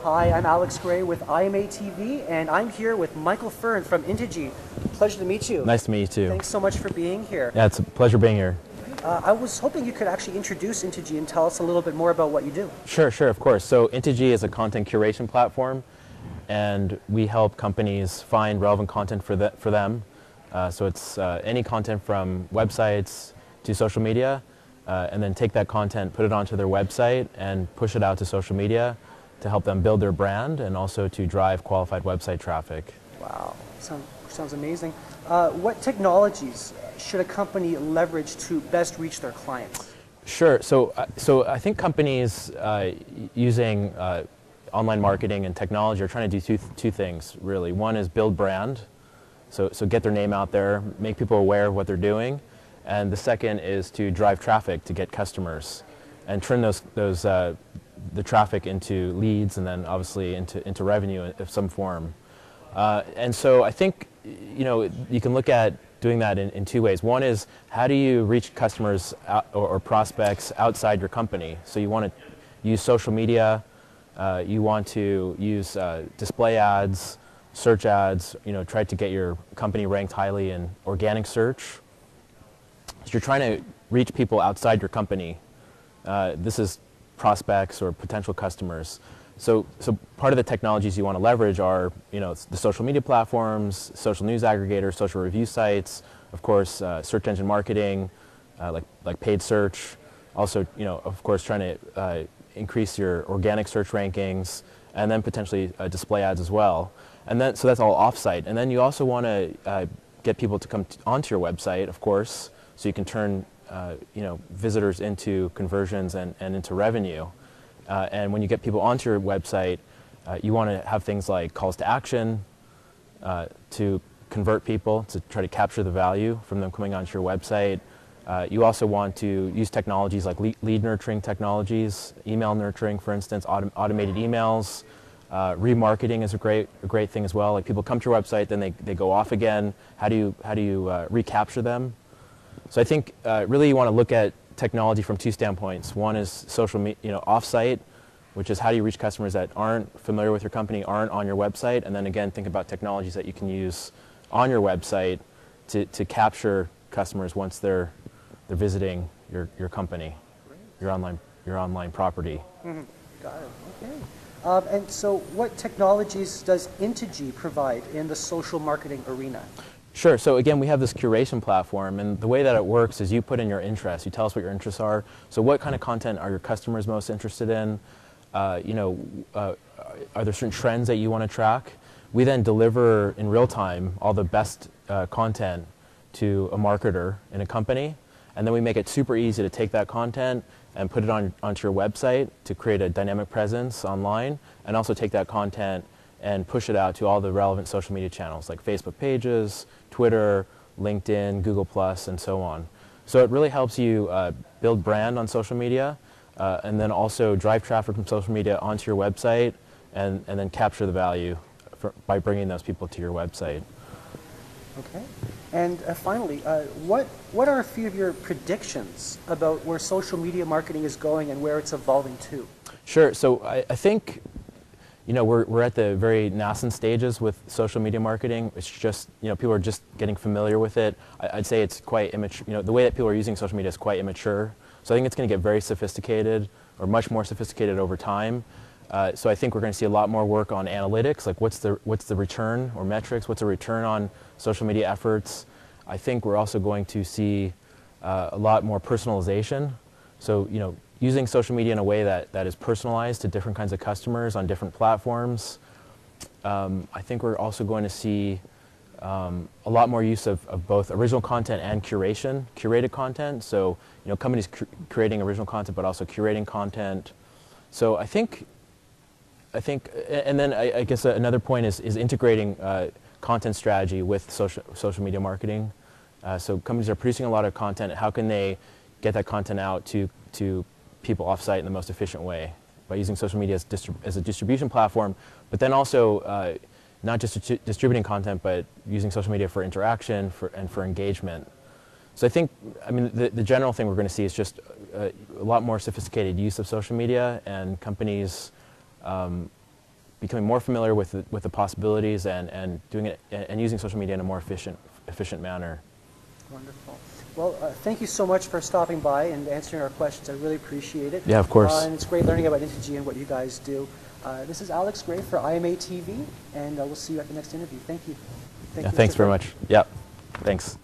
Hi, I'm Alex Gray with IMA TV, and I'm here with Michael Fern from Intigi. Pleasure to meet you. Nice to meet you too. Thanks so much for being here. Yeah, it's a pleasure being here. I was hoping you could actually introduce Intigi and tell us a little bit more about what you do. Sure, of course. So Intigi is a content curation platform, and we help companies find relevant content for them. So it's any content from websites to social media, and then take that content, put it onto their website, and push it out to social media to help them build their brand and also to drive qualified website traffic. Wow, sounds amazing. What technologies should a company leverage to best reach their clients? Sure. So I think companies using online marketing and technology are trying to do two things, really. One is build brand, so get their name out there, make people aware of what they're doing. And the second is to drive traffic to get customers and turn the traffic into leads and then obviously into revenue of some form. And so I think you can look at doing that in two ways. One is, how do you reach customers or prospects outside your company? So you want to use social media, you want to use display ads, search ads, try to get your company ranked highly in organic search. So you're trying to reach people outside your company. This is prospects or potential customers. So part of the technologies you want to leverage are, the social media platforms, social news aggregators, social review sites, of course, search engine marketing, like paid search. Also, of course, trying to increase your organic search rankings, and then potentially display ads as well. And then, so that's all offsite. And then you also want to get people to come onto your website, of course, so you can turn visitors into conversions and into revenue. And when you get people onto your website, you want to have things like calls to action to convert people, to try to capture the value from them coming onto your website. You also want to use technologies like lead nurturing technologies, email nurturing, for instance, automated emails. Remarketing is a great thing as well. Like, people come to your website, then they go off again. How do you recapture them? So I think really you want to look at technology from two standpoints. One is social media, offsite, which is how do you reach customers that aren't familiar with your company, aren't on your website, and then again think about technologies that you can use on your website to capture customers once they're visiting your company, your online property. Mm-hmm. Got it. Okay. And so, what technologies does Intigi provide in the social marketing arena? Sure. So again, we have this curation platform, and the way that it works is you put in your interests. You tell us what your interests are. So what kind of content are your customers most interested in? Are there certain trends that you want to track? We then deliver in real time all the best content to a marketer in a company, and then we make it super easy to take that content and put it onto your website to create a dynamic presence online, and also take that content and push it out to all the relevant social media channels like Facebook pages, Twitter, LinkedIn, Google+, and so on. So it really helps you build brand on social media, and then also drive traffic from social media onto your website, and then capture the value by bringing those people to your website. Okay. And finally, what are a few of your predictions about where social media marketing is going and where it's evolving to? Sure. So I think we're at the very nascent stages with social media marketing. It's just, people are just getting familiar with it. I'd say it's quite immature. The way that people are using social media is quite immature. So I think it's going to get very sophisticated, or much more sophisticated over time. So I think we're going to see a lot more work on analytics, like what's the return, or metrics, what's the return on social media efforts. I think we're also going to see a lot more personalization. So, using social media in a way that is personalized to different kinds of customers on different platforms. I think we're also going to see a lot more use of both original content and curated content. So, companies creating original content, but also curating content. So I think, and then I guess another point is integrating content strategy with social media marketing. So companies are producing a lot of content. How can they get that content out to people offsite in the most efficient way? By using social media as a distribution platform, but then also not just distributing content, but using social media for interaction and for engagement. So I think, the general thing we're going to see is just a lot more sophisticated use of social media, and companies becoming more familiar with the possibilities and doing it and using social media in a more efficient manner. Wonderful. Well, thank you so much for stopping by and answering our questions. I really appreciate it. Yeah, of course. And it's great learning about Intigi and what you guys do. This is Alex Gray for IMA TV, and we'll see you at the next interview. Thank you. Yeah, thanks very much. Yeah, thanks.